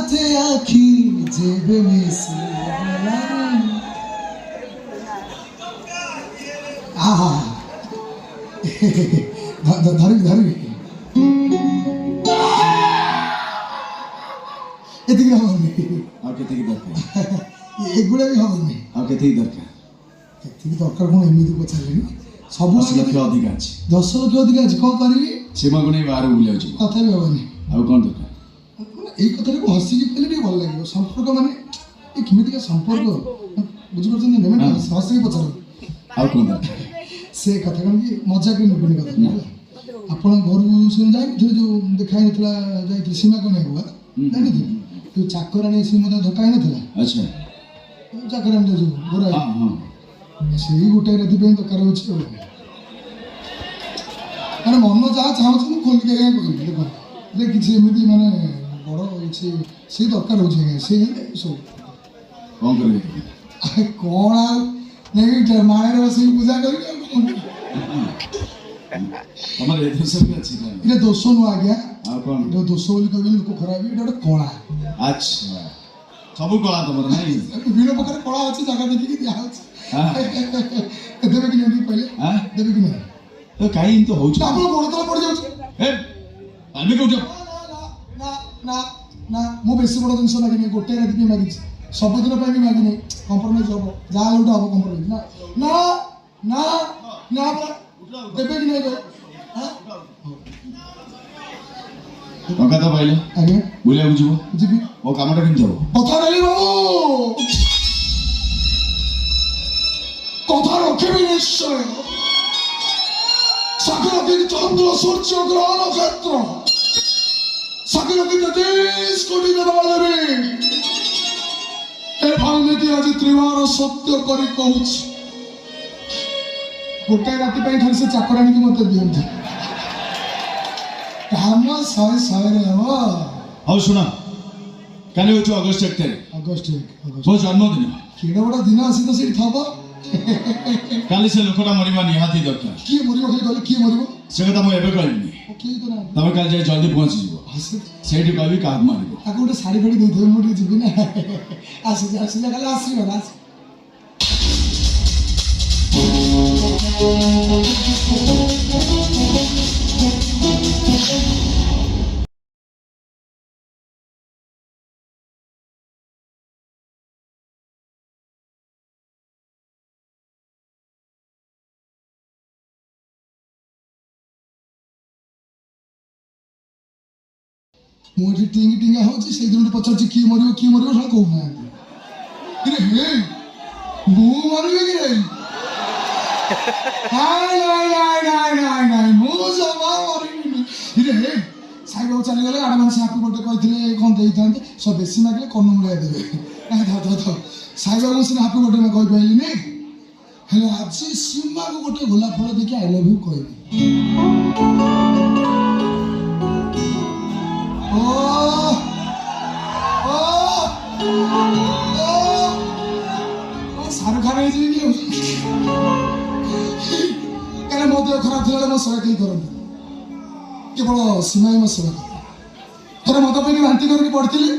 সাথে আখি যেবে মিশে আহা ধরবি ধরবি এদিকে হবনি আর কেতেকি দরকার এগুলো ବି হবনি আর কেতেকি দরকার ଏତିକି ଦରକାର କ'ଣ ଏମିତି ପଚାରିଲେନି ସବୁ 10 ଲକ୍ଷ ଅଧିକ ଅଛି 10 ଲକ୍ଷ ଅଧିକ ଅଛି କ'ଣ କରିବି ସୀମାକୁ ନେଇ ବାହାରକୁ ବୁଲିବାକୁ ଯିବ ତଥାପି ହବନି ଆଉ କ'ଣ ଦରକାର ଏଇ କଥାଟାକୁ ହସିକି କହିଲେ ଟିକେ ଭଲ ଲାଗିବ ସମ୍ପର୍କ ମାନେ ଏ କେମିତିକା ସମ୍ପର୍କ ବୁଝିପାରୁଛନ୍ତି ନା ମାନେ ହସିକି ପଚାର ଆଉ କ'ଣ ଦରକାର ସେ କଥା କ'ଣ କି ମଜାକରେ ନେବେନି କଥା ଆପଣ ଘରକୁ ସେ ଯାଇନଥିଲେ ଯେଉଁ ଦେଖା ହେଇନଥିଲା ଯାଇଥିଲେ ସୀମା କଣିବାକୁ ଜାଣିଥିଲେ ଯେଉଁ ଚାକରାଣୀ ଆସି ମୋତେ ଧକ୍କା ହେଇନଥିଲା ଆଚ୍ଛା ଚାକରାଣୀଟା ଯେଉଁ ଗୋରା ହଁ ହଁ ସେଇ ଗୋଟାଏ ରାତି ପାଇଁ ଦରକାର ହେଉଛି ଆଉ ମାନେ ମନ ଯାହା ଚାହୁଁଛି ମୁଁ ଖୋଲିକି ଆଜ୍ଞା କହିବି ଦେଖ କିଛି ଏମିତି ମାନେ ବଡ଼ କିଛି ସେଇ ଦରକାର ହେଉଛି ଆଜ୍ଞା ସେ ହେଲେ ସବୁ କ'ଣ କରିବେ କ'ଣ ଆଉ ନେଇକି ମାୟରେ ବସିକି ପୂଜା କରିବି ଆଉ କ'ଣ ତମର ଏ ଦୋଷ ବି ଅଛି ଏଇଟା ଦୋଷ ନୁହଁ ଆଜ୍ଞା ଆଉ କ'ଣ ଏଇଟା ଦୋଷ ବୋଲି କହିବେନି ଲୋକ ଖରାପ ଏଇଟା ଗୋଟେ କଳା ଆଚ୍ଛା ସବୁ କଳା ତମର ନାଇଁ ବିଭିନ୍ନ ପ୍ରକାର କଳା ଅଛି ଜାଗା ଦେଖିକି ଦିଆହେଉଛି ଦେବେ କି ନାହିଁ କହିଲେ ଦେବେ କି ନାହିଁ କାହିଁ ଏମିତି ହଉଛି ଆପଣ ଗୋଡ଼ ତଳେ ପଡ଼ିଯାଉଛି ଆମେ କୋଉଠି ନା ନା ନା ମୁଁ ବେଶୀ ବଡ଼ ଜିନିଷ ମାଗିନି ଗୋଟେ ରାତି ପାଇଁ ମାଗିଛି ସବୁଦିନ ପାଇଁ ବି ମାଗିନି କମ୍ପ୍ରମାଇଜ୍ ହବ ଯାହା ଗୋଟେ ହବ କମ୍ପ୍ରମାଇଜ୍ ନା ନା ନା ନା ଦେବେ କି ନାହିଁ ଟଙ୍କା ତ ପାଇଲେ ଆଜ୍ଞା ବୁଲିବାକୁ ଯିବ ଯିବି ମୋ କାମଟା କେମିତି ହବ କଥା ଦେଲି ବାବୁ কথা রক্ষিবি নিশ্চয় সাকিরকিত চন্দ্র সূর্য গ্রহ নক্ষত্র সাকিরকিত 30 কোটি দেবা দেবে এ ভালমিতি আজ ত্রিবার সত্য করে কହୁଛି গোটাଏ ରାତି ପାଇଁ ଖାଲି ସେ ଚାକରାଣୀକି ମୋତେ ଦିଅନ୍ତି କାମ ଶହେ ଶହେରେ ହବ ହଉ ଶୁଣ କାଲି ହେଉଛି ଅଗଷ୍ଟ 1 ତାରିଖ ଅଗଷ୍ଟ ମୋ ଜନ୍ମଦିନ କେଡ଼େ ବଡ଼ ଦିନ ଆସି ତ ସେଇଠି ଥବ କାଲି ସେ ଲୋକଟା ମରିବା ନିହାତି ଦରକାର କିଏ ମରିବ ଖାଲି କହିଲେ କିଏ ମରିବ ସେ କଥା ମୁଁ ଏବେ କହିବିନି କିଏ ତ ନା ତମେ କାଲି ଯାଇ ଜଲ୍ଦି ପହଞ୍ଚିଯିବ ସେଇଠି କହିବି କାହାକୁ ମାରିବ ତାକୁ ଗୋଟେ ଶାଢ଼ୀ ଫାଡ଼ି ଦେଇଥିବେ ମୁଁ ଟିକେ ଯିବି ନା ଆସିଲେ କାଲି ଆସିବ ନା ମୁଁ ଏଠି ଟିଙ୍ଗି ଟିଙ୍ଗା ହେଉଛି ସେଇଦିନ ପଚାରୁଛି କିଏ ମରିବ ସେଟା କହୁନାହାନ୍ତି ହେ ମୁଁ ମରିବି କି ନାଇଁ ମୁଁ ଜମା ମରିବିନି ହେ ସାଇବାବୁ ଚାଲିଗଲେ ଆଡ଼ଭାନ୍ସ ହାପି ବର୍ଥଡେ କହିଥିଲେ କ'ଣ ଦେଇଥାନ୍ତେ ସବୁ ବେଶୀ ମାଗିଲେ କର୍ଣ୍ଣମୂଳିଆ ଦେବେ ସାଇବାବୁ ସିନା ହାପି ବର୍ଥଡେ ମୁଁ କହିପାରିଲିନି ହେଲେ ଆଜି ସୀମାକୁ ଗୋଟେ ଗୋଲାପ ଫଳ ଦେଇକି ଆଇ ଲଭ୍ ୟୁ କହିବି ଶାହରୁଖ ଖାନ ହେଇଯିବି କି କାରଣ ମୋ ଦେହ ଖରାପ ଥିଲା ବେଳେ ମୋ ସେବା କେହି କରନ୍ତି କେବଳ ସୀମା ମୋ ସେବା କରେ ଥରେ ମଦ ପାଇଁ ବାନ୍ତି କରିକି ପଡ଼ିଥିଲି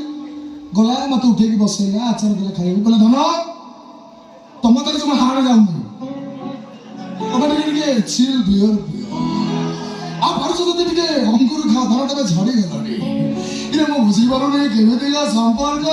ଗଲା ମତେ ଉଠେଇକି ବସେଇଲା ଆଚାର ଦେଲା ଖାଇବାକୁ କହିଲା ଧନ ତମ ତକ ଜମା ହାଡ଼ ଯାଉନି ତମେ ଟିକେ ଚିଲ୍ ବିୟର ଆଉ ପାରୁଛ ଯଦି ଟିକେ ଅଙ୍ଗୁର ଖାଅ ଧନ ତମେ ଝଡ଼ିଗଲଣି ମୁଁ ବୁଝିପାରୁନି କେମିତିକା ସମ୍ପର୍କ